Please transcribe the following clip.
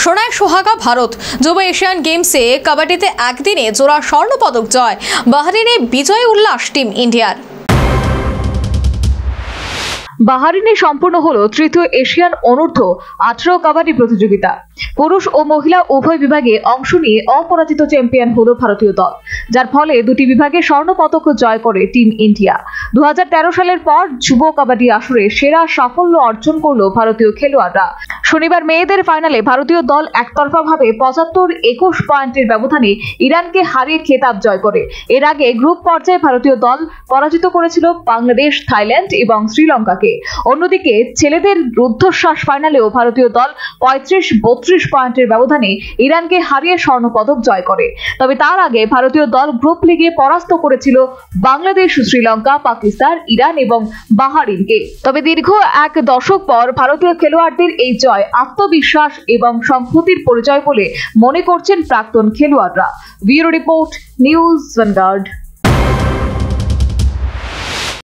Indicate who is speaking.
Speaker 1: সোনায় সোহাগা ভারত। যুব এশিয়ান গেমসে কাবাডিতে একদিনে জোড়া স্বর্ণ পদক জয়। বাহরিনে বিজয় উল্লাস টিম ইন্ডিয়ার। বাহরিনে সম্পূর্ণ হলো তৃতীয় এশিয়ান অনূর্ধ্ব 18 কাবাডি প্রতিযোগিতা। পুরুষ ও মহিলা উভয় বিভাগে অংশ নিয়ে অপরাজিত চ্যাম্পিয়ন হলো ভারতীয় দল, যার ফলে দুটি বিভাগে স্বর্ণ পদক জয় করে টিম ইন্ডিয়া। 2013 সালের পর যুব কাবাডি আসরে সেরা সাফল্য অর্জন করল ভারতীয় খেলোয়াড়রা। শনিবার মেয়েদের ফাইনালে ভারতীয় দল একতরফাভাবে 75-21 পয়েন্টের ব্যবধানে ইরানকে হারিয়ে খেতাব জয় করে। এর আগে গ্রুপ পর্যায়ে ভারতীয় দল পরাজিত করেছিল বাংলাদেশ, থাইল্যান্ড এবং শ্রীলঙ্কাকে। অন্যদিকে ছেলেদের রুদ্ধশ্বাস ফাইনালেও ভারতীয় দল 35-32 পয়েন্টের ব্যবধানে ইরানকে হারিয়ে স্বর্ণ পদক জয় করে। তবে তার আগে ভারতীয় দল গ্রুপ লিগে পরাস্ত করেছিল বাংলাদেশ, শ্রীলঙ্কা, পাকিস্তান, ইরান এবং বাহরিনকে। তবে দীর্ঘ এক দশক পর ভারতীয় খেলোয়াড়দের এই জয় আত্মবিশ্বাস এবং সংহতির পরিচয় বলে মনে করছেন প্রাক্তন খেলোয়াড়রা। Bureau report, news vanguard.